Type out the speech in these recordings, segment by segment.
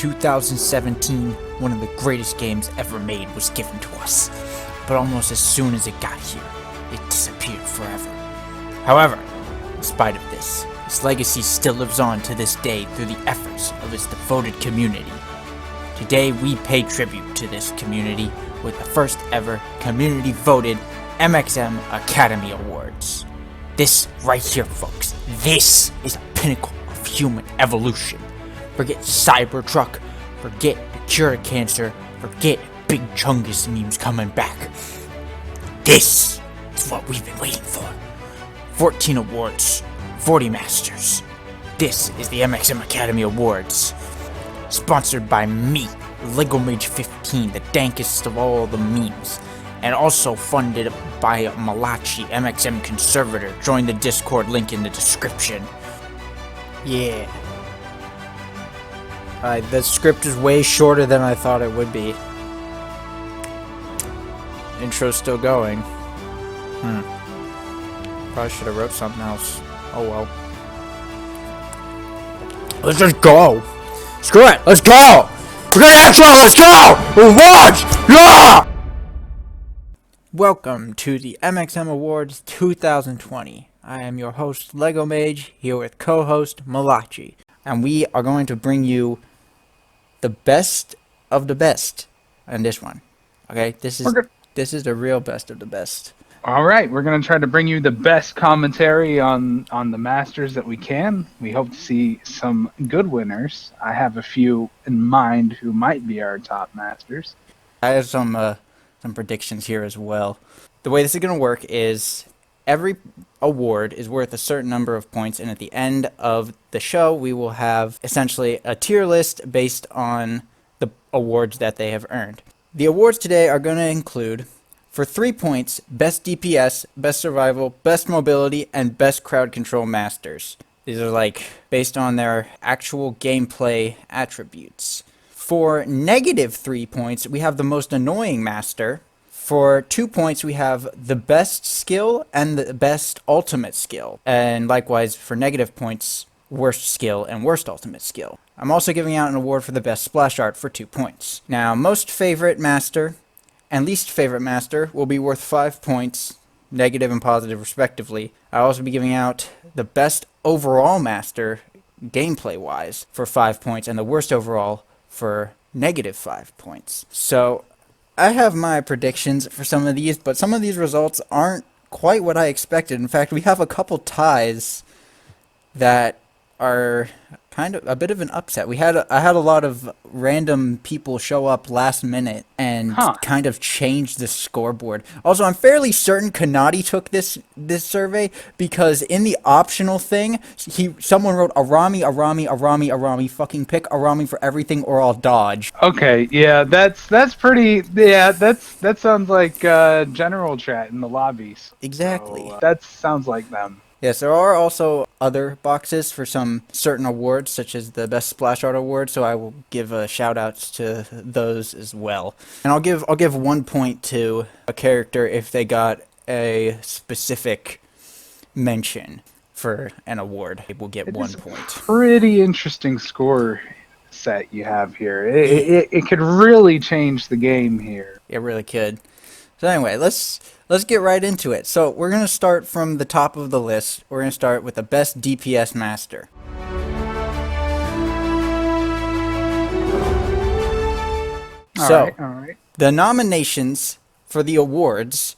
2017, one of the greatest games ever made was given to us. But almost as soon as it got here, it disappeared forever. However, in spite of this, its legacy still lives on to this day through the efforts of its devoted community. Today, we pay tribute to this community with the first ever community-voted MXM Academy Awards. This right here, folks, this is a pinnacle of human evolution. Forget Cybertruck, forget the cure to cancer, forget Big Chungus memes coming back. This is what we've been waiting for. 14 awards, 40 masters. This is the MXM Academy Awards. Sponsored by me, Lego Mage 15, the dankest of all the memes. And also funded by Malachi, MXM Conservator. Join the Discord link in the description. Yeah. The script is way shorter than I thought it would be. Intro's still going. Probably should have wrote something else. Oh well. Let's just go. Screw it. Let's go. We're gonna intro. Let's go. Awards. Yeah. Welcome to the MXM Awards 2020. I am your host Lego Mage here with co-host Malachi, and we are going to bring you the best of the best in this one. Okay, this is the real best of the best. All right, we're going to try to bring you the best commentary on the Masters that we can. We hope to see some good winners. I have a few in mind who might be our top Masters. I have some predictions here as well. The way this is going to work is every award is worth a certain number of points, and at the end of the show, we will have essentially a tier list based on the awards that they have earned. The awards today are going to include, for 3 points, Best DPS, Best Survival, Best Mobility, and Best Crowd Control Masters. These are like based on their actual gameplay attributes. For negative 3 points, we have the Most Annoying Master. For 2 points, we have the Best Skill and the Best Ultimate Skill. And likewise, for negative points, Worst Skill and Worst Ultimate Skill. I'm also giving out an award for the Best Splash Art for 2 points. Now, Most Favorite Master and Least Favorite Master will be worth 5 points, negative and positive respectively. I'll also be giving out the Best Overall Master, gameplay-wise, for 5 points, and the Worst Overall for negative 5 points. So, I have my predictions for some of these, but some of these results aren't quite what I expected. In fact, we have a couple ties that are kind of a bit of an upset. I had a lot of random people show up last minute and kind of change the scoreboard. Also, I'm fairly certain Kanati took this survey because in the optional thing, someone wrote Arami, fucking pick Arami for everything or I'll dodge. Okay, yeah, that's pretty. Yeah, that sounds like general chat in the lobbies. Exactly. So, that sounds like them. Yes, there are also other boxes for some certain awards, such as the Best Splash Art Award, so I will give shout-outs to those as well. And I'll give 1 point to a character if they got a specific mention for an award. They will get 1 point. Pretty interesting score set you have here. It could really change the game here. It really could. So anyway, let's get right into it. So we're going to start from the top of the list. We're going to start with the Best DPS Master. All right. The nominations for the awards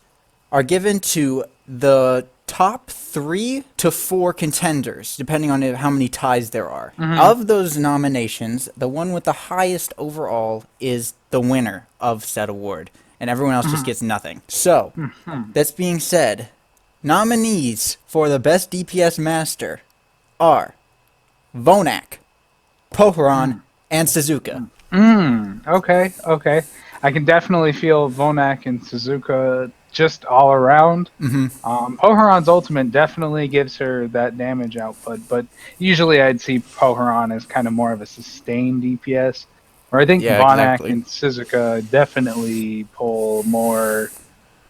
are given to the top 3 to 4 contenders, depending on how many ties there are. Of those nominations, the one with the highest overall is the winner of said award, and everyone else just gets nothing. So, that being said, nominees for the Best DPS Master are Vonak, Poharon, and Suzuka. Okay. I can definitely feel Vonak and Suzuka just all around. Poharon's ultimate definitely gives her that damage output, but usually I'd see Poharon as kind of more of a sustained DPS. Or I think Vonak and Suzuka definitely pull more.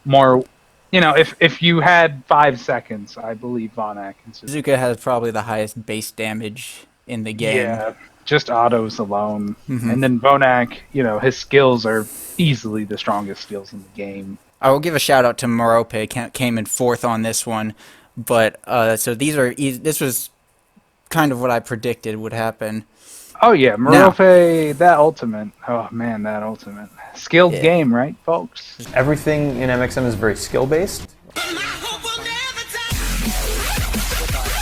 You know, if you had 5 seconds, I believe Vonak and Suzuka has probably the highest base damage in the game. Yeah, just autos alone. Mm-hmm. And then Vonak, his skills are easily the strongest skills in the game. I will give a shout out to Merope, came in fourth on this one, but so this was kind of what I predicted would happen. Oh yeah, Now, Merope, that ultimate. Oh man, that ultimate. Skilled yeah. game, right, folks? Everything in MXM is very skill-based.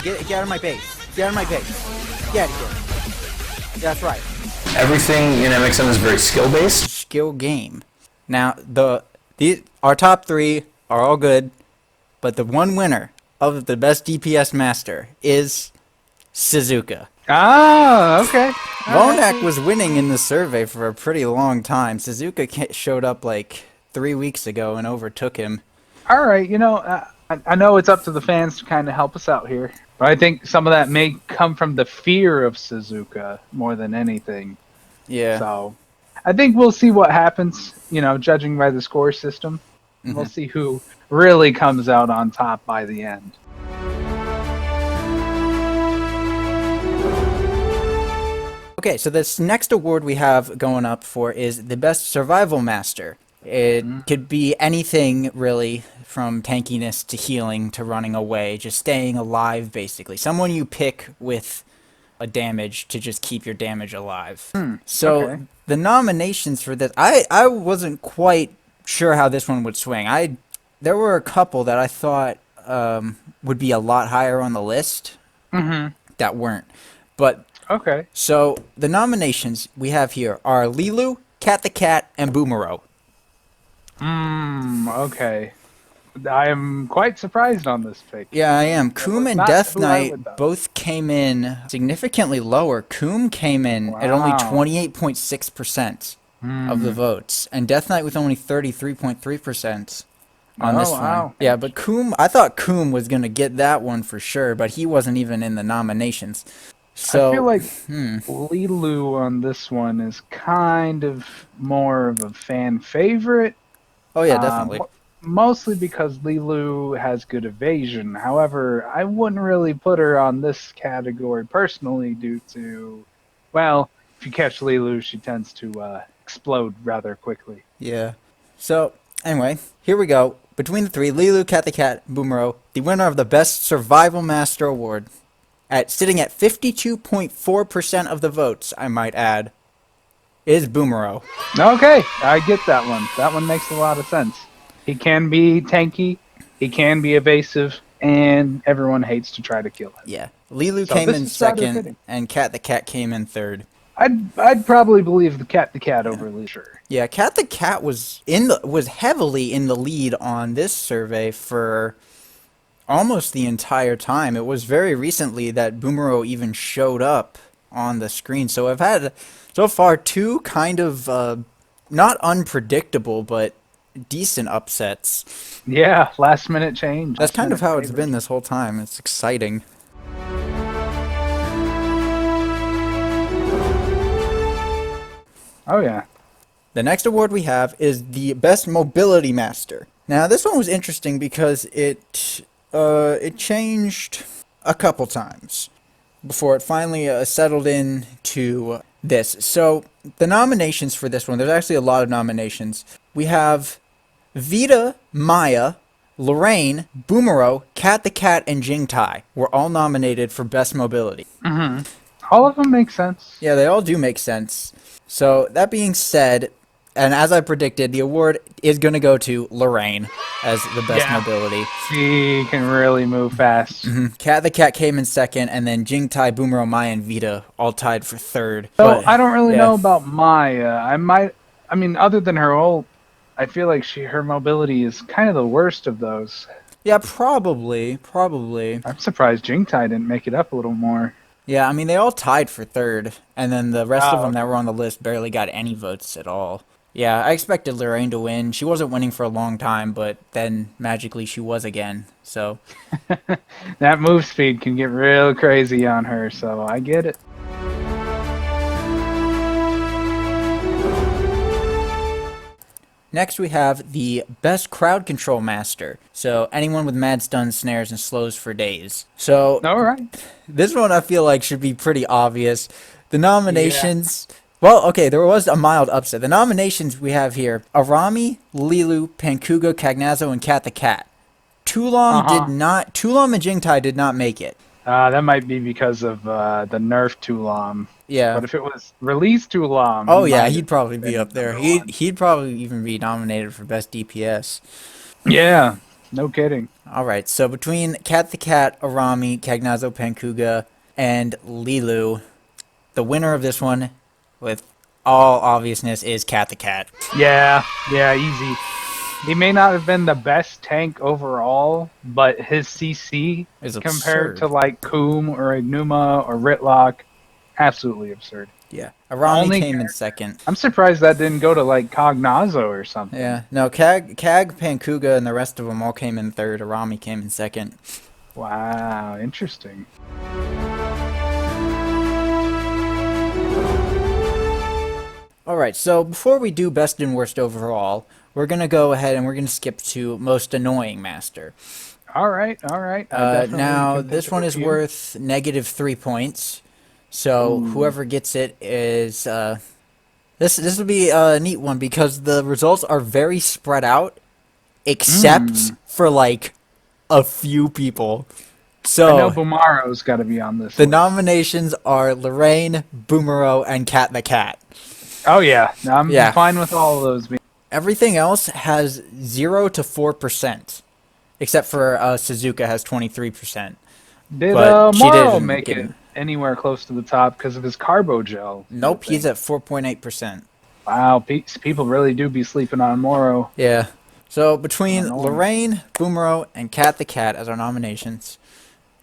Get out of my base. Get out of my base. Get out of here. That's right. Everything in MXM is very skill-based. Skill game. Now, our top three are all good, but the one winner of the best DPS master is Suzuka. Ah, okay. Vonak was winning in the survey for a pretty long time. Suzuka showed up like 3 weeks ago and overtook him. All right, I know it's up to the fans to kind of help us out here, but I think some of that may come from the fear of Suzuka more than anything. Yeah. So I think we'll see what happens, judging by the score system. Mm-hmm. We'll see who really comes out on top by the end. Okay, so this next award we have going up for is the Best Survival Master. It could be anything, really, from tankiness to healing to running away, just staying alive, basically. Someone you pick with a damage to just keep your damage alive. So the nominations for this, I wasn't quite sure how this one would swing. There were a couple that I thought would be a lot higher on the list that weren't. But Okay. so the nominations we have here are Lilu, Cat the Cat, and Boomero. Okay. I am quite surprised on this pick. Yeah, I am. Coom and not Death who I would Knight though. both came in significantly lower. Coom came in at only Wow. 28.6% of the votes, and Death Knight with only 33.3% on this wow. one. Yeah, but Coom, I thought Coom was going to get that one for sure, but he wasn't even in the nominations. So I feel like Lilu on this one is kind of more of a fan favorite. oh yeah, definitely. Mostly because Lilu has good evasion. However, I wouldn't really put her on this category personally due to, well, if you catch Lilu, she tends to explode rather quickly. Yeah. So, anyway, here we go. Between the three, Lilu, Cat the Cat, Boomero, the winner of the Best Survival Master Award, sitting at 52.4% of the votes, I might add, is Boomero. Okay, I get that one. That one makes a lot of sense. He can be tanky, he can be evasive, and everyone hates to try to kill him. Yeah. Lilu So came this in is rather second, fitting. and Cat the Cat came in third. I'd probably believe the cat over Lilu. Sure. Yeah, Cat the Cat was heavily in the lead on this survey for almost the entire time. It was very recently that Boomero even showed up on the screen. So I've had so far two kind of not unpredictable but decent upsets. Yeah, last minute change. That's kind of how it's favorite. been this whole time. It's exciting. Oh yeah. The next award we have is the Best Mobility Master. Now, this one was interesting because it changed a couple times before it finally settled in to this. So, the nominations for this one, there's actually a lot of nominations. We have Vita, Maya, Lorraine, Boomero, Cat the Cat, and Jing Tai were all nominated for Best Mobility. All of them make sense. Yeah, they all do make sense. So, that being said, and as I predicted, the award is going to go to Lorraine as the best Yeah. mobility. She can really move fast. Cat the Cat came in second, and then Jing Tai, Boomero, Maya, and Vita all tied for third. So But, I don't really yeah. know about Maya. I mean, other than her ult, I feel like her mobility is kind of the worst of those. Yeah, probably. I'm surprised Jingtai didn't make it up a little more. Yeah, I mean, they all tied for third, and then the rest of Oh. them that were on the list barely got any votes at all. Yeah, I expected Lorraine to win. She wasn't winning for a long time, but then magically she was again. So, That move speed can get real crazy on her, so I get it. next we have the Best Crowd Control Master. So, anyone with mad stun, snares, and slows for days. So, All right. this one I feel like should be pretty obvious. The nominations. Well, okay, there was a mild upset. The nominations we have here: Arami, Lilu, Pankuga, Cagnazzo, and Cat the Cat. Tulam and Jingtai did not make it. That might be because of the nerf Tulam. Yeah. But if it was released Tulam, Oh he yeah, might he'd have probably be been up there. number one. He'd probably even be nominated for best DPS. Yeah, no kidding. All right, so between Cat the Cat, Arami, Cagnazzo, Pankuga, and Lilu, the winner of this one, with all obviousness, is Cat the Cat. Yeah, easy. He may not have been the best tank overall, but his CC Is compared absurd. to like Koom or Ignuma or Ritlock, absolutely absurd. Yeah, Arami Only came in second. I'm surprised that didn't go to like Cognazzo or something. Yeah, no, Cag, Pankuga, and the rest of them all came in third. Arami came in second. Wow, interesting. All right, so before we do best and worst overall, we're gonna go ahead and we're gonna skip to most annoying master. All right. Now this one is worth -3 points, so whoever gets it is this will be a neat one because the results are very spread out, except for like a few people. So I know Bumaro's got to be on this. The list. nominations are Lorraine, Boomero, and Cat the Cat. Oh yeah, I'm Yeah. fine with all of those. Everything else has 0 to 4%, except for Suzuka has 23%. Did But she Morrow didn't make get it it. anywhere close to the top because of his carbo gel? Nope, thing? he's at 4.8%. Wow, people really do be sleeping on Morrow. Yeah. So between Annoying. Lorraine, Boomero, and Cat the Cat as our nominations,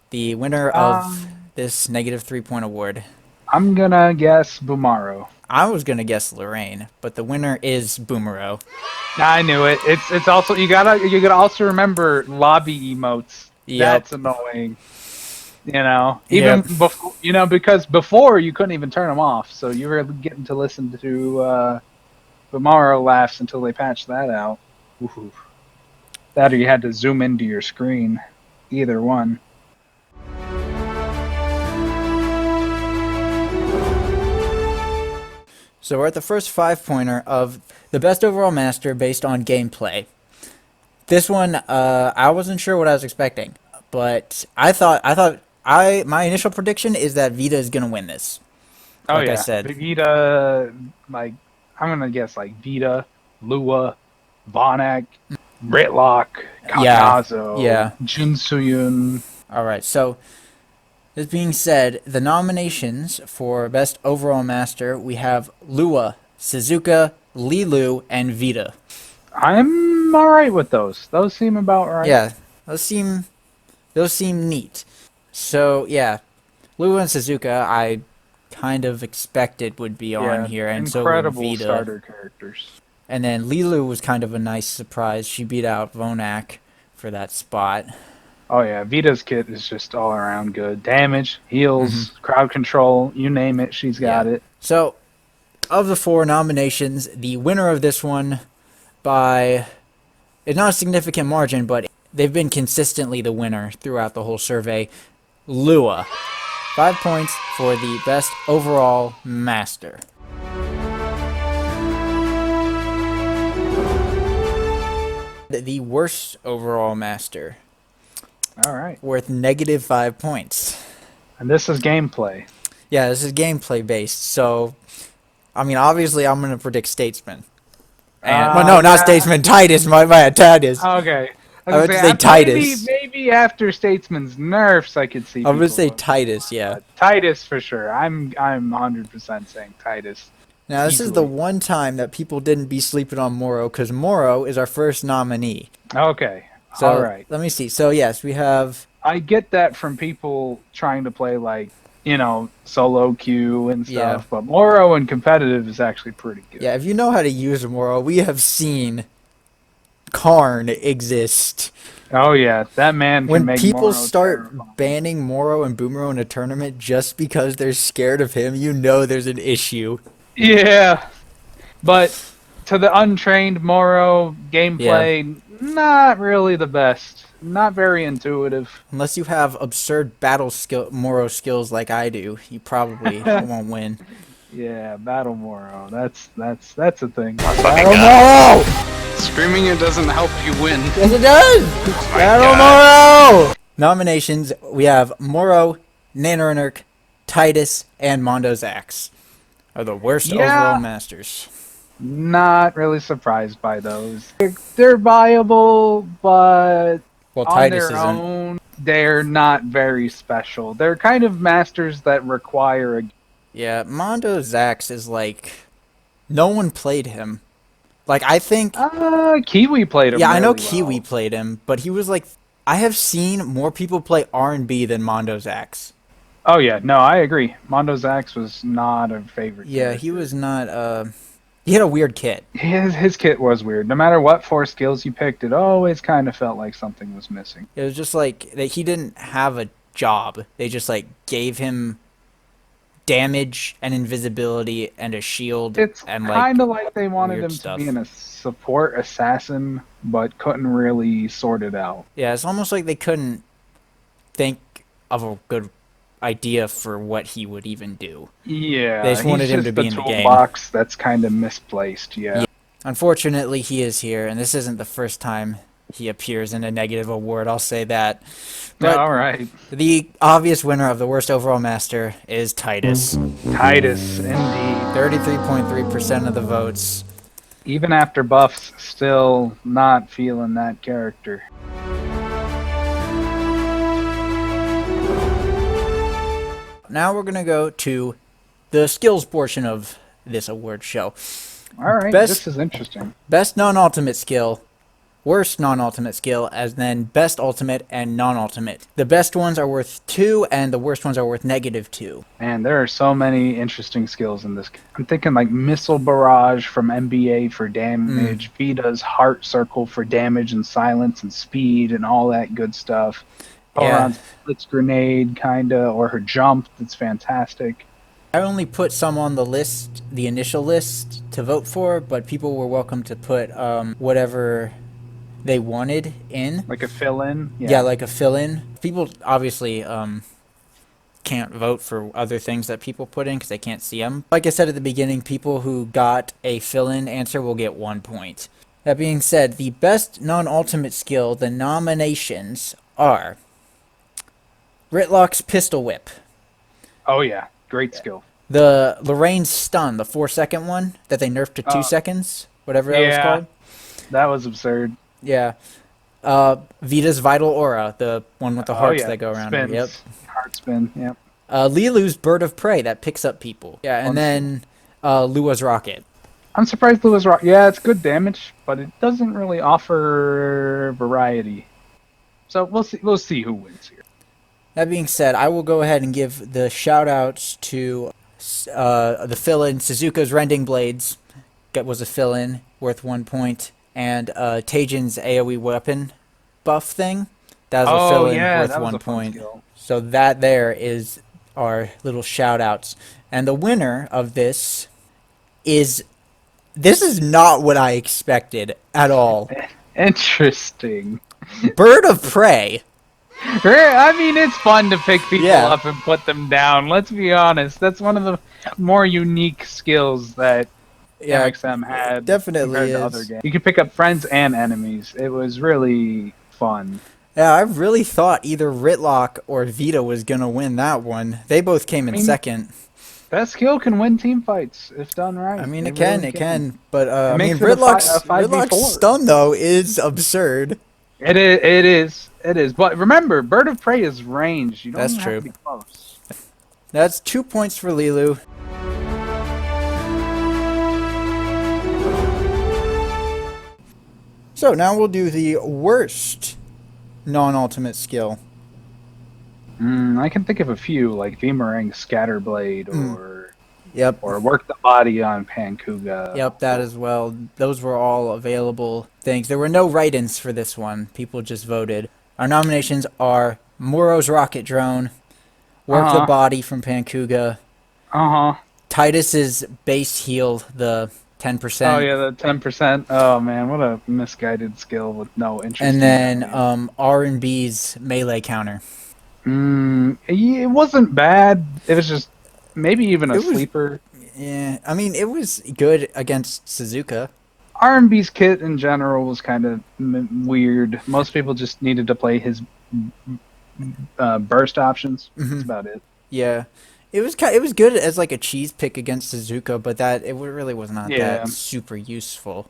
the winner of this -3 point award, I'm gonna guess Bumaro. I was gonna guess Lorraine, but the winner is Boomero. I knew it. It's also you gotta also remember lobby emotes. Yep. That's annoying. Even before because before you couldn't even turn them off, so you were getting to listen to Bumaro laughs until they patched that out. Ooh. That or you had to zoom into your screen. Either one. So we're at the first 5-pointer of the best overall master based on gameplay. This one, I wasn't sure what I was expecting, but my initial prediction is that Vita is gonna win this. Like I said, Vita, I'm gonna guess Vita, Lua, Vonak, Ritlock, Kakazo, yeah. Jin Suyun. All right. So this being said, the nominations for best overall master we have Lua, Suzuka, Lilu, and Vita. I'm alright with those. Those seem about right. Yeah, those seem neat. So yeah, Lua and Suzuka I kind of expected would be on here, and so would incredible Vita. starter characters. And then Lilu was kind of a nice surprise. She beat out Vonak for that spot. Oh yeah, Vita's kit is just all around good. Damage, heals, crowd control, you name it, she's got it. So, of the 4 nominations, the winner of this one by, it's not a significant margin, but they've been consistently the winner throughout the whole survey, Lua. 5 points for the best overall master. The worst overall master, All right. worth -5 points. And this is gameplay. Yeah, this is gameplay based, so I mean, obviously, I'm gonna predict Statesman. And well, no, not Statesman. Titus, my bad, Titus. Okay. I would say Titus. Maybe after Statesman's nerfs, I could see. I would say people- Titus. Yeah. Titus for sure. I'm 100% saying Titus. Now this is the Easily. one time that people didn't be sleeping on Moro because Moro is our first nominee. Okay. So All right. let me see. So yes, we have. I get that from people trying to play solo queue and stuff, Yeah. but Moro and competitive is actually pretty good. Yeah, if you know how to use Moro, we have seen Karn exist. Oh yeah, that man can When make people Moro start terrifying. banning Moro and Boomerang in a tournament just because they're scared of him, you know there's an issue. Yeah, but to the untrained Moro, gameplay not really the best. Not very intuitive. Unless you have absurd battle skill, Moro skills like I do, you probably won't win. Yeah, Battle Moro. That's a thing. Battle Moro! Screaming it doesn't help you win. Yes, it does! Battle Moro! Nominations, we have Moro, Nanoronerk, Titus, and Mondo Zax are the worst overall masters. Not really surprised by those. They're viable, but Well, on Titus their isn't. own, they're not very special. They're kind of masters that require a... Yeah, Mondo Zax is like... No one played him. Like, I think... Kiwi played him Yeah, I know really Kiwi well. played him, but he was like... I have seen more people play R&B than Mondo Zax. Oh yeah, no, I agree. Mondo Zax was not a favorite. Yeah, character. he was not, he had a weird kit. His kit was weird. No matter what 4 skills you picked, it always kind of felt like something was missing. It was just like, that he didn't have a job. They just, like, gave him damage and invisibility and a shield It's and, like, kind of like they wanted weird him stuff. to be a support assassin, but couldn't really sort it out. Yeah, it's almost like they couldn't think of a good idea for what he would even do. Yeah, They just wanted he's him just to be the in the game. toolbox that's kind of misplaced. Yeah. Unfortunately, he is here, and this isn't the first time he appears in a negative award, I'll say that. But All right, the obvious winner of the worst overall master is Titus. Titus, indeed. 33.3% of the votes. Even after buffs, still not feeling that character. Now we're going to go to the skills portion of this award show. All right, this is interesting. Best non-ultimate skill, worst non-ultimate skill, and then best ultimate and non-ultimate. The best ones are worth 2, and the worst ones are worth -2. And there are so many interesting skills in this. I'm thinking like Missile Barrage from NBA for damage, Vita's Heart Circle for damage and silence and speed and all that good stuff. Yeah. Blitz Grenade, kinda, or her jump, that's fantastic. I only put some on the list, the initial list, to vote for, but people were welcome to put whatever they wanted in. Like a fill-in? Yeah, like a fill-in. People obviously can't vote for other things that people put in because they can't see them. Like I said at the beginning, people who got a fill-in answer will get 1 point. That being said, the best non-ultimate skill, the nominations are Ritlock's Pistol Whip, Oh yeah, great skill. the Lorraine's Stun, the 4-second one that they nerfed to 2 seconds, whatever that was called. That was absurd. Yeah. Vita's Vital Aura, the one with the hearts that go around. Spins. Yep. Heart spin, yep. Lilu's Bird of Prey that picks up people. Yeah, and then Lua's Rocket. I'm surprised Lewis Rock. Yeah, it's good damage, but it doesn't really offer variety. So we'll see. We'll see who wins here. That being said, I will go ahead and give the shout-outs to the fill-in. Suzuka's Rending Blades was a fill-in, worth 1 point. And Tajin's AoE weapon buff thing, that was a fill-in worth 1 point. So that there is our little shout-outs. And the winner of this is not what I expected at all. Interesting. Bird of Prey. I mean, it's fun to pick people Yeah. up and put them down. Let's be honest. That's one of the more unique skills that Yeah, MXM had. definitely compared to is. other games. You could pick up friends and enemies. It was really fun. Yeah, I really thought either Ritlock or Vita was going to win that one. They both came in second. That skill can win team fights if done right. I mean, it can. But, I mean, makes it a Ritlock's 5v4. stun, though, is absurd. It is. But remember, Bird of Prey is range. You don't That's even true. have to be close. That's 2 points for Lilu. So now we'll do the worst non-ultimate skill. I can think of a few, like Vimerang Scatterblade Yep. or Work the Body on Pankuga. Yep, that as well. Those were all available things. There were no write-ins for this one. People just voted. Our nominations are Moro's Rocket Drone, Work the Body from Pankuga, Uh-huh. Titus's Base Heal, the 10%. Oh yeah, the 10%. Oh man, what a misguided skill with no interest. And then R&B's melee counter. It wasn't bad. It was just maybe even a It was- sleeper. Yeah, I mean, it was good against Suzuka. R&B's kit in general was kind of weird. Most people just needed to play his burst options. That's about it. Yeah, it was good as like a cheese pick against Suzuka, but really was not Yeah. that super useful.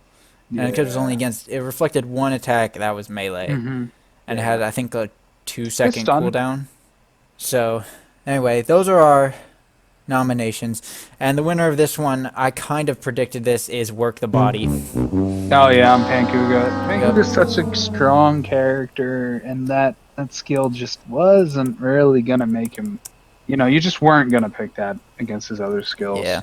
And because it was only against, it reflected one attack that was melee, and it had, I think, a 2-second stun. cooldown. So anyway, those are our nominations, and the winner of this one, I kind of predicted this, is Work the Body. Oh yeah, I'm Pankuga. Pankuga's such a strong character, and that skill just wasn't really gonna make him. You just weren't gonna pick that against his other skills. Yeah.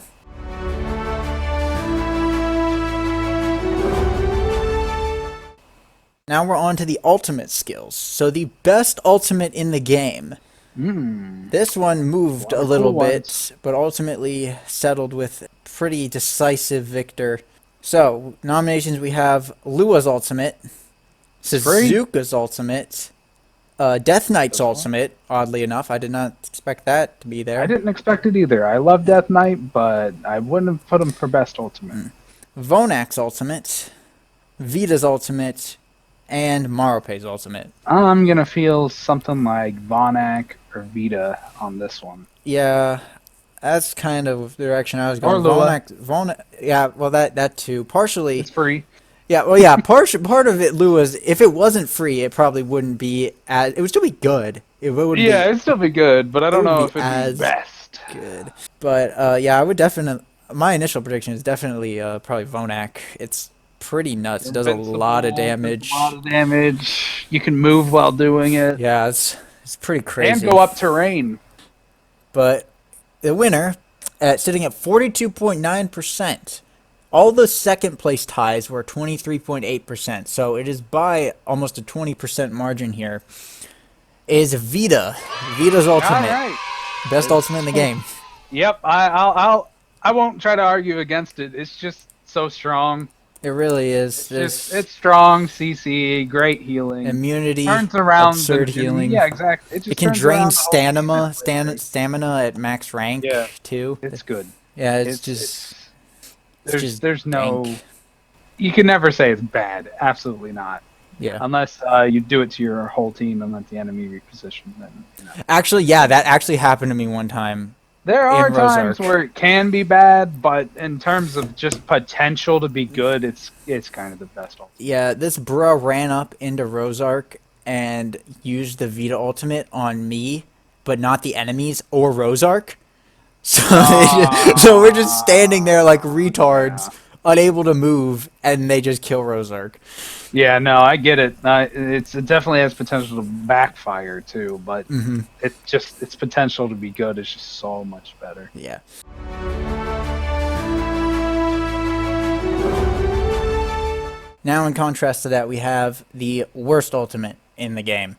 Now we're on to the ultimate skills. So the best ultimate in the game. This one moved a little bit, but ultimately settled with pretty decisive victor. So, nominations we have Lua's ultimate, Suzuka's ultimate, Death Knight's ultimate, oddly enough. I did not expect that to be there. I didn't expect it either. I love Death Knight, but I wouldn't have put him for best ultimate. Vonak's ultimate, Vita's ultimate, and Maropei's ultimate. I'm gonna feel something like Vonak or Vita on this one. Yeah, that's kind of the direction I was going. Or Lua. Vonak, yeah, well that too. Partially, It's free. yeah, well, yeah. Part of it, Lua's. If it wasn't free, it probably wouldn't be as. It would still be good. It would. Yeah, it'd still be good, but I don't would know be if it'd as be best. good. But yeah, I would definitely. My initial prediction is definitely probably Vonak. It's pretty nuts. It does a lot of damage. A lot of damage. You can move while doing it. Yeah, it's pretty crazy. And go up terrain. But the winner, sitting at 42.9%. All the second place ties were 23.8%. So it is by almost a 20% margin here. Is Vita. Vita's ultimate. All right. Best ultimate in the game. Yep. I won't try to argue against it. It's just so strong. It really is. It's strong CC, great healing. Immunity, turns around absurd the- healing. Yeah, exactly. It can turns drain around the whole stamina at max rank too. It's good. Yeah, There's no. dank. You can never say it's bad. Absolutely not. Yeah. Unless you do it to your whole team and let the enemy reposition. Then Actually, yeah, that actually happened to me one time. there are in times Rosark. where it can be bad, but in terms of just potential to be good, it's kind of the best. Yeah, this bro ran up into Rosark and used the Vita ultimate on me, but not the enemies or Rosark. So, so we're just standing there like retards, unable to move, and they just kill Rosark. Yeah, no, I get it. It definitely has potential to backfire too, but its potential to be good is just so much better. Yeah. Now, in contrast to that, we have the worst ultimate in the game.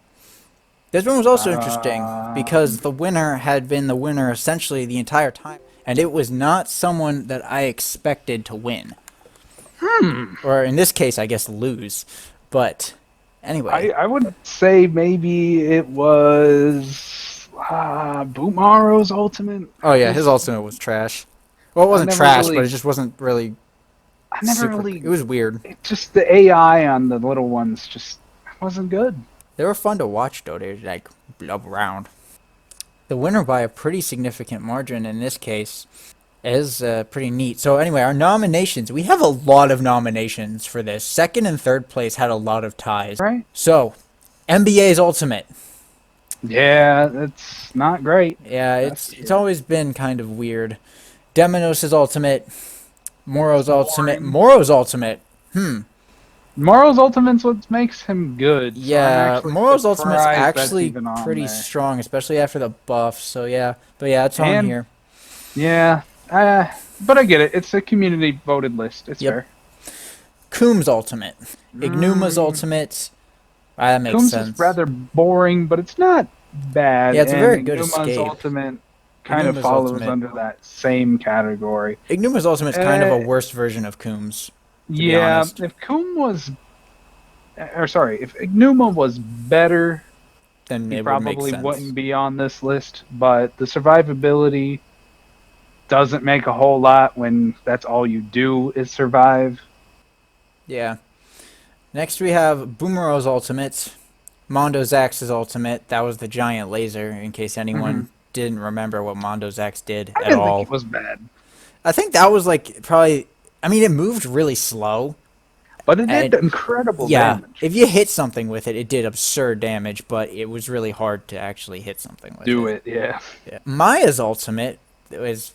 This one was also interesting because the winner had been the winner essentially the entire time, and it was not someone that I expected to win. Or in this case, I guess lose. But anyway, I would say maybe it was Bumaro's ultimate. oh yeah, his ultimate was trash. Well, it wasn't never trash, really- but it just wasn't really. I never super, really. It was weird. It just the AI on the little ones just wasn't good. They were fun to watch though. They like blub around. The winner by a pretty significant margin in this case is pretty neat. So anyway, our nominations. We have a lot of nominations for this. Second and third place had a lot of ties. Right? So, NBA's ultimate. Yeah, it's not great. Yeah, it's always been kind of weird. Demonos' ultimate. Moro's ultimate. Moro's ultimate. Moro's ultimate's what makes him good. So I'm Yeah, actually Moro's ultimate's surprised that's actually even on pretty there. strong, especially after the buff. So yeah, but yeah, it's on And- here. Yeah, but I get it. It's a community voted list. It's Yep. fair. Coom's ultimate. Ignuma's ultimate. That makes Coombs sense. is rather boring, but it's not bad. Yeah, it's a and very good Ignuma's escape. ultimate kind of Ignuma's follows ultimate. under that same category. Ignuma's ultimate is kind of a worse version of Coombs. Be honest. If Coom was, or sorry, if Ignuma was better, Then he it would make probably sense. wouldn't be on this list. But the survivability doesn't make a whole lot when that's all you do is survive. Yeah. Next we have Boomero's ultimate, Mondo Zax's ultimate. That was the giant laser, in case anyone didn't remember what Mondo Zax did I at didn't all. think it was bad, I think that was like probably. I mean, it moved really slow. but it did And- incredible Yeah, damage. if you hit something with it, it did absurd damage, but it was really hard to actually hit something with Do it, yeah. Yeah. Maya's ultimate is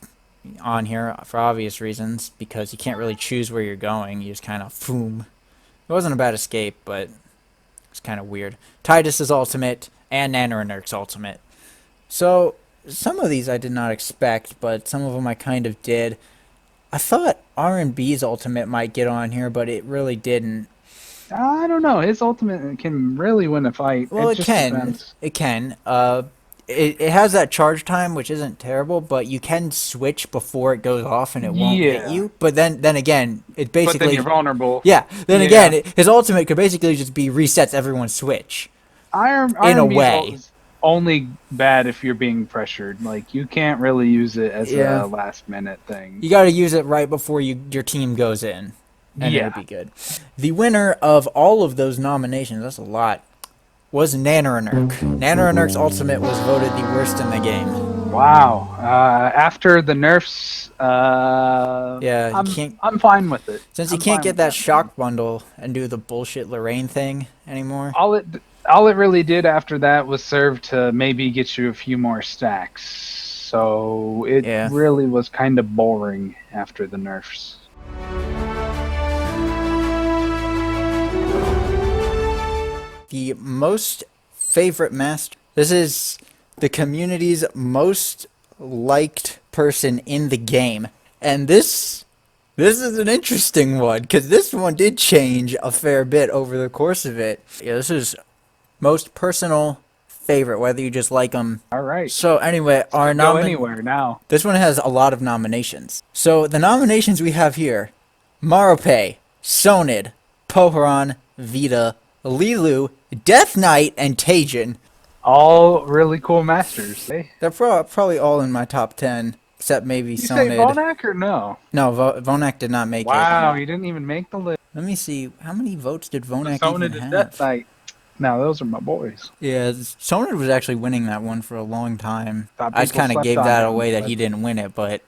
on here for obvious reasons, because you can't really choose where you're going. You just kind of boom. It wasn't a bad escape, but it's kind of weird. Titus's ultimate and Nanorenurk's ultimate. So some of these I did not expect, but some of them I kind of did. I thought R&B's ultimate might get on here, but it really didn't. I don't know. His ultimate can really win a fight. Well, it just can. depends. It can. It has that charge time, which isn't terrible, but you can switch before it goes off and it won't hit Yeah. you. But then again, it basically. But then you're vulnerable. Yeah. Then Yeah. again, his ultimate could basically just be resets everyone's switch. Iron In a Beast way. is only bad if you're being pressured. Like, you can't really use it as Yeah. a last minute thing. You got to use it right before your team goes in, and Yeah. it'll be good. The winner of all of those nominations, that's a lot, was Nanorenurk. Nanorenurk's ultimate was voted the worst in the game. Wow. After the nerfs, Yeah, you I'm, can't- I'm fine with it. Since you I'm can't fine get with that shock bundle and do the bullshit Lorraine thing anymore. All it really did after that was serve to maybe get you a few more stacks. So it Yeah. really was kind of boring after the nerfs. The most favorite master. This is the community's most liked person in the game. And this is an interesting one, because this one did change a fair bit over the course of it. Yeah, this is most personal favorite, whether you just like them. All right. So anyway, our Go anywhere now. this one has a lot of nominations. So the nominations we have here: Marope, Sonid, Poharon, Vita, Lilu, Death Knight, and Tajin. All really cool masters. Eh? They're probably all in my top 10, except maybe You say Sonid. Vonak or no? No, Vonak did not make Wow, it. you didn't even make the list. Let me see, how many votes did Vonak Sonid even and have? Death Knight. Now those are my boys. Yeah, Sonid was actually winning that one for a long time. Thought I just people kind of slept gave on that him, away that but- he didn't win it, but...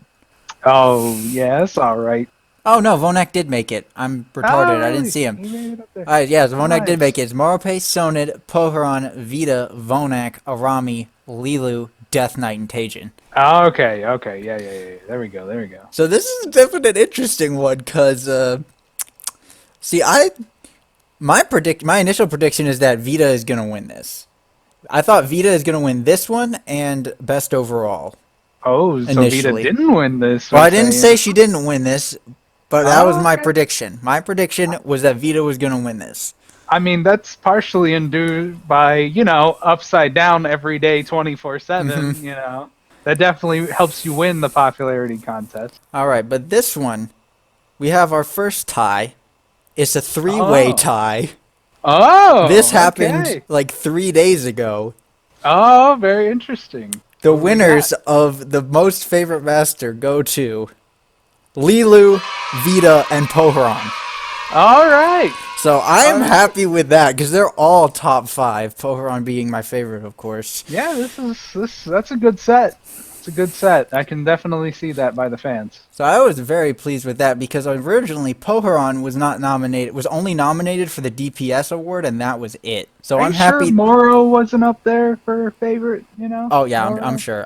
Oh, yeah, that's all right. Oh no, Vonak did make it. I'm retarded, Oh, I didn't really? see him. He made it up there. Alright, yeah, Vonak did Nice. make it. It's Marope, Sonid, Poharon, Vita, Vonak, Arami, Lilu, Death Knight, and Tajin. Oh, okay. Yeah. There we go. So this is a definite interesting one, cause see, my initial prediction is that Vita is gonna win this. I thought Vita is gonna win this one and best overall. Oh, so Initially. Vita didn't win this. Well, I we're didn't saying. say she didn't win this, but that was my okay. prediction. My prediction was that Vita was gonna win this. I mean, that's partially induced by, upside down every day, 24/7. Mm-hmm. That definitely helps you win the popularity contest. Alright, but this one, we have our first tie. It's a three-way Oh. tie. Oh, This happened okay. like 3 days ago. Oh, very interesting. The Who we winners of the most favorite master go to Lilu, Vita, and Poharon. All right. So I am Alright. happy with that because they're all top 5. Poharon being my favorite, of course. Yeah, that's a good set. It's a good set. I can definitely see that by the fans. So I was very pleased with that because originally Poharon was not nominated, was only nominated for the DPS award, and that was it. So Are I'm you happy. Sure Moro wasn't up there for favorite, Oh yeah, Moro? I'm sure.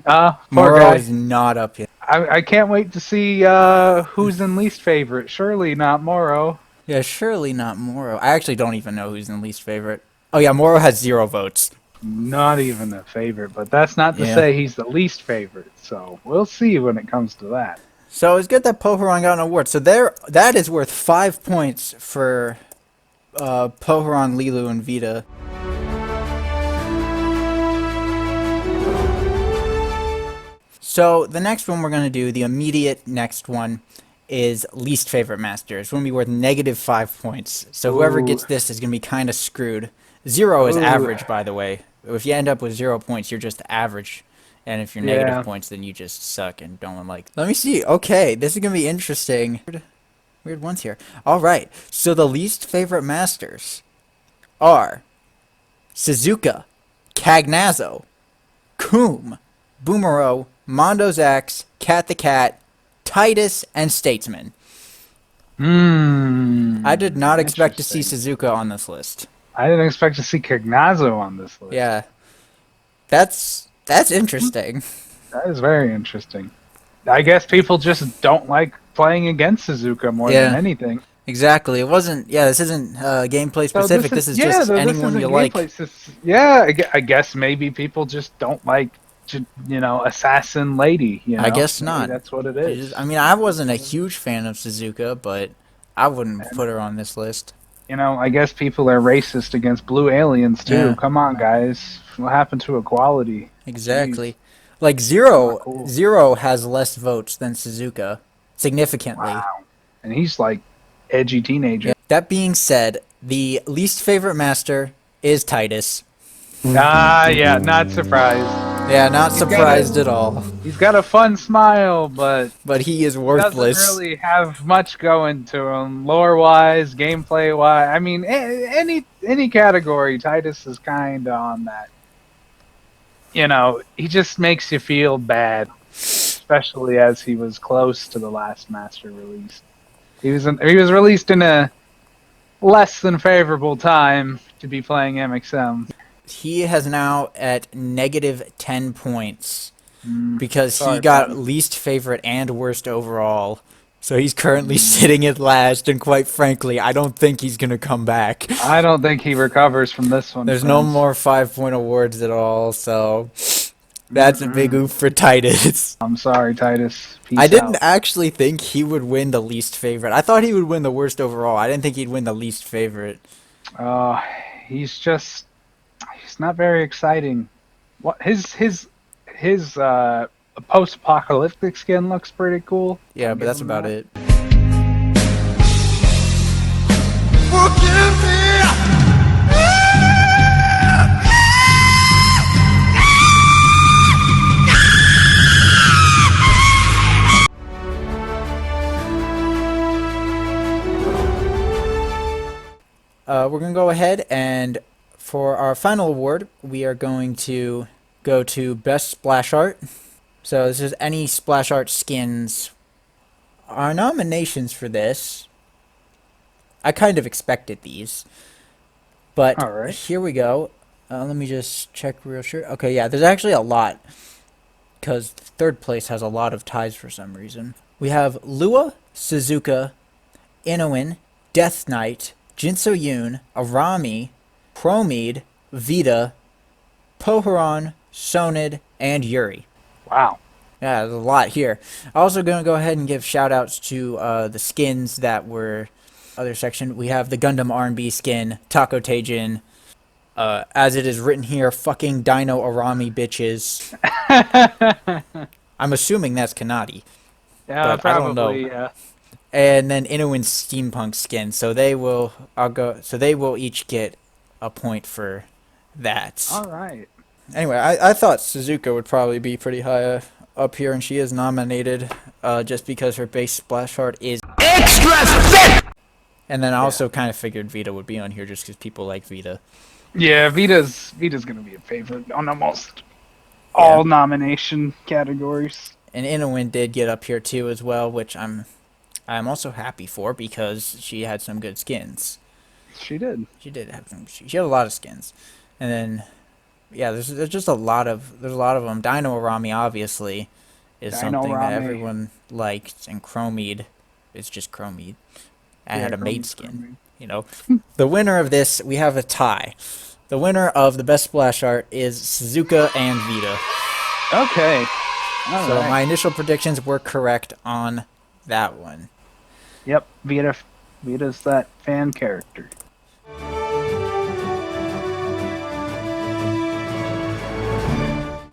Poor Moro guy. is not up yet. I can't wait to see who's in least favorite. Surely not Moro. Yeah, surely not Moro. I actually don't even know who's in least favorite. Oh yeah, Moro has 0 votes. Not even a favorite, but that's not to Yeah. say he's the least favorite. So we'll see when it comes to that. So it's good that Poharon got an award. So that is worth 5 points for Poharon, Lilu, and Vita. So the next one we're going to do, the immediate next one, is least favorite master. It's going to be worth -5 points. So whoever Ooh. gets this is going to be kind of screwed. 0 is Ooh. average, by the way. If you end up with 0 points, you're just average. And if you're Yeah. negative points, then you just suck and don't like. Let me see. Okay, this is going to be interesting. Weird ones here. All right. So the least favorite masters are Suzuka, Cagnazzo, Coom, Boomero, Mondo Zax, Cat the Cat, Titus, and Statesman. I did not expect to see Interesting. Suzuka on this list. I didn't expect to see Cagnazzo on this list. Yeah. That's interesting. That is very interesting. I guess people just don't like playing against Suzuka more Yeah. than anything. Exactly. It wasn't. Yeah, this isn't gameplay So specific. This is just this anyone isn't you like. gameplay. Yeah, I guess maybe people just don't like, Assassin Lady. I guess Maybe not. that's what it is. I mean, I wasn't a huge fan of Suzuka, but I wouldn't put her on this list. I guess people are racist against blue aliens too. Yeah. Come on, guys. What happened to equality? Exactly. Like Zero, Not cool. Zero has less votes than Suzuka, significantly. Wow. And he's like edgy teenager. Yeah. That being said, the least favorite master is Titus. Yeah, not surprised. Yeah, not surprised at all. He's got a fun smile, but But he is doesn't worthless. really have much going to him, lore-wise, gameplay-wise. I mean, any category, Titus is kind of on that. He just makes you feel bad, especially as he was close to the last Master release. He was released in a less than favorable time to be playing MXM. He has now at -10 points because he sorry, got buddy. least favorite and worst overall. So he's currently sitting at last, and quite frankly, I don't think he's gonna come back. I don't think he recovers from this one. There's no friends. more 5-point awards at all, so that's a big oof for Titus. I'm sorry, Titus. Peace I didn't out. actually think he would win the least favorite. I thought he would win the worst overall. I didn't think he'd win the least favorite. He's not very exciting. What his post-apocalyptic skin looks pretty cool. Yeah, I'll but give that's him about that. it. We're going to go ahead and for our final award, we are going to go to Best Splash Art. So this is any Splash Art skins. Our nominations for this, I kind of expected these, but All right. here we go. Let me just check real sure. Okay, yeah, there's actually a lot, because third place has a lot of ties for some reason. We have Lua, Suzuka, Inouen, Death Knight, Jinso Yoon, Arami, Chromede, Vita, Poharon, Sonid, and Yuri. Wow. Yeah, there's a lot here. I'm also going to go ahead and give shout-outs to the skins that were other section. We have the Gundam R&B skin, Tako Teijin. As it is written here, fucking Dino Arami bitches. I'm assuming that's Kanadi. Yeah, But I don't know. probably. Yeah. And then Inouen's steampunk skin. So they will each get a point for that. All right. Anyway, I thought Suzuka would probably be pretty high up here, and she is nominated just because her base splash art is extra thick. And then I also kind of figured Vita would be on here just because people like Vita. Yeah, Vita's gonna be a favorite on almost all nomination categories. And Inouen did get up here too as well, which I'm also happy for because she had some good skins. She did. She did have some. She had a lot of skins, and then yeah, there's just a lot of them. Dino Arami obviously is Dino something that Arami. everyone liked, and Chromede is just Chromede. And Yeah, had a maid Chromede's skin. Chromede. You know, the winner of this, we have a tie. The winner of the best splash art is Suzuka and Vita. Okay. All So right. my initial predictions were correct on that one. Yep, Vita's that fan character.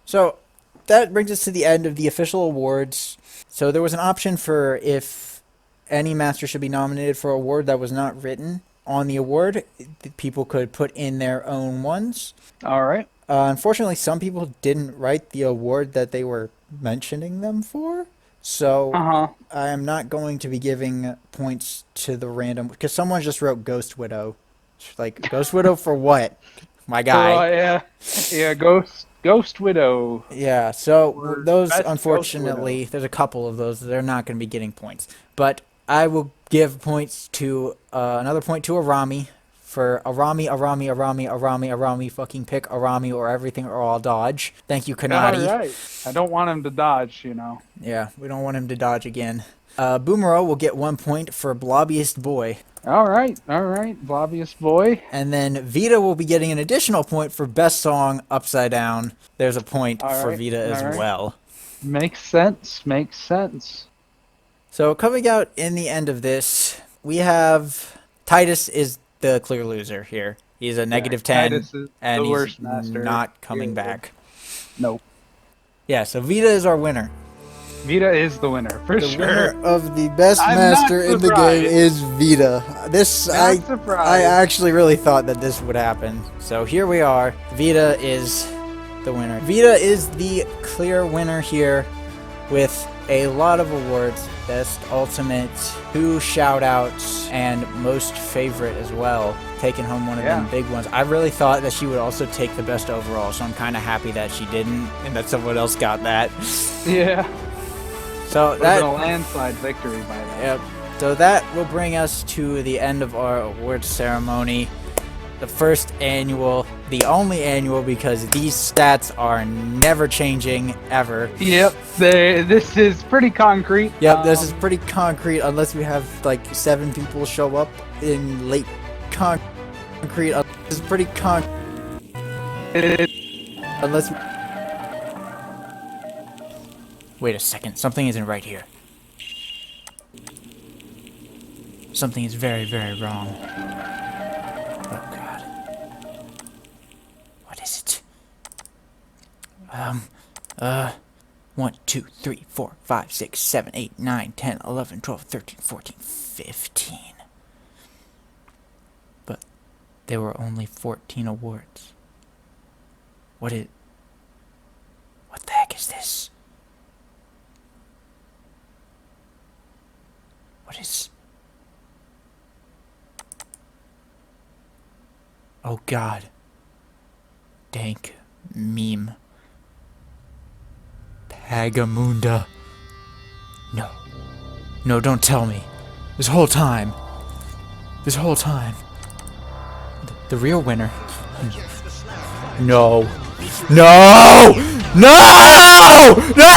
So that brings us to the end of the official awards. So there was an option for if any master should be nominated for an award that was not written on the award, people could put in their own ones. All right. Unfortunately, some people didn't write the award that they were mentioning them for. So I am not going to be giving points to the random, because someone just wrote Ghost Widow. Like, Ghost Widow for what? My guy. Yeah, Ghost Widow. Yeah, so Or those, best unfortunately, there's a couple of those. They're not going to be getting points. But I will give points to, another point to Arami for Arami, fucking pick Arami or everything or all dodge. Thank you, Kanadi. All right. I don't want him to dodge, you know. Yeah, we don't want him to dodge again. Boomero will get 1 point for Blobbiest Boy. All right. Blobbiest Boy. And then Vita will be getting an additional point for Best Song Upside Down. There's a point for Vita as well. Makes sense. So coming out in the end of this, we have Titus is the clear loser here. He's a negative 10, and he's not coming back. Nope. Yeah, so Vita is our winner. Vita is the winner, for The sure. winner of the best I'm master not in the game is Vita. I surprised. actually really thought that this would happen. So here we are. Vita is the winner. Vita is the clear winner here with a lot of awards. Best Ultimate, 2 shout-outs, and Most Favorite as well. Taking home one of them big ones. I really thought that she would also take the best overall, so I'm kind of happy that she didn't and that someone else got that. Yeah. So That was a landslide victory by that. Yep. So that will bring us to the end of our awards ceremony. The first annual, the only annual, because these stats are never changing, ever. Yep. This is pretty concrete. Yep, this is pretty concrete, unless we have, like, 7 people show up in late concrete. This is pretty unless... Wait a second, something isn't right here. Something is very, very wrong. Oh god. What is it? 1, 2, 3, 4, 5, 6, 7, 8, 9, 10, 11, 12, 13, 14, 15. But there were only 14 awards. What the heck is this? What is... Oh god. Dank meme. Pagamunda. No. No, don't tell me. This whole time. The real winner. No. No! No! No!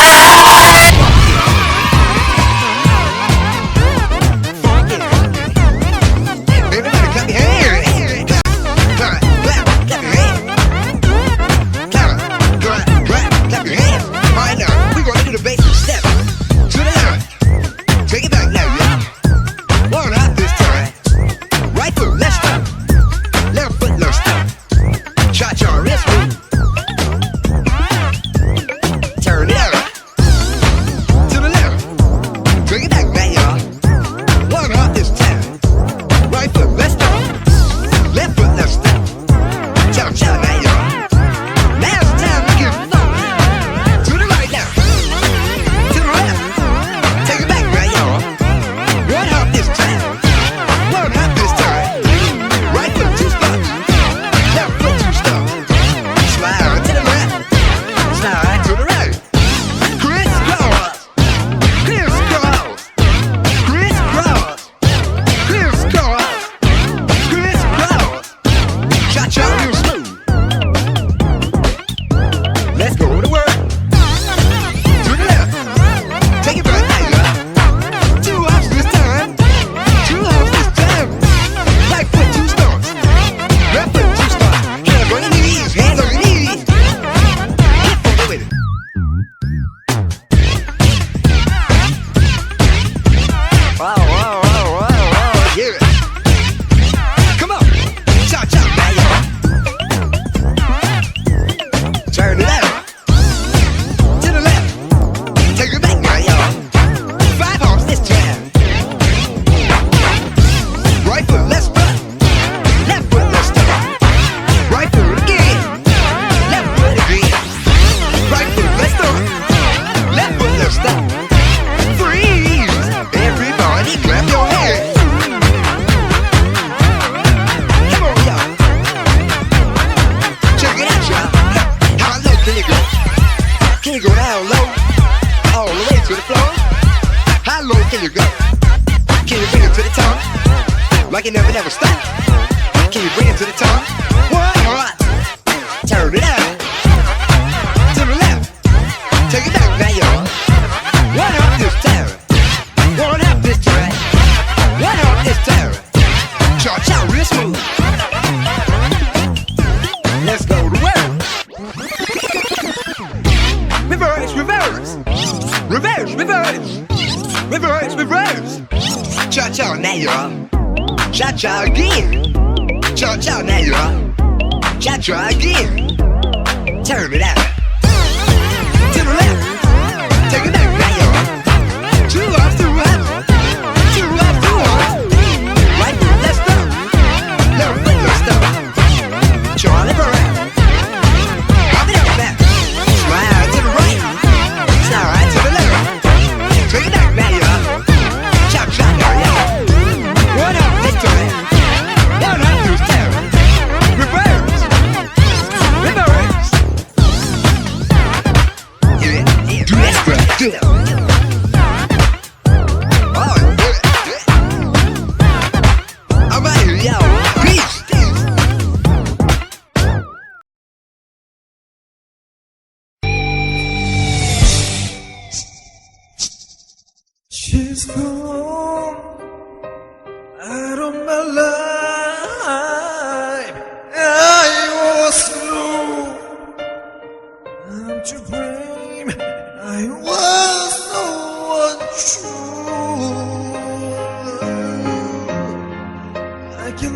like it never, never stop. Can you bring it to the top? What? Alright. Turn it up. To the left. Take it back now, y'all. One up this terror. One up this track. One up this terror. Cha cha, real smooth. Let's go to work. Reverse, reverse. Reverse, reverse. Reverse, reverse. Cha cha, now y'all. Cha cha again. Cha cha, now y'all. Cha cha again. Turn it out. To the left. Take it back now, y'all. Two up, two up. Two up, two up. Right foot, let's go. Left foot, let's go. Charlie Brown. Hop it up back. Slide to the right. Slide to the left. Take it back now, y'all. Chop, chop, now, y'all. One up this time. One up this time. Reverse. Reverse. Yeah, yeah. Do that scratch. Do that. Oh, do it. Do it. I'm out here, y'all. Peace. She's gone out of my life. I was through. I'm to blame. I was no one true. I can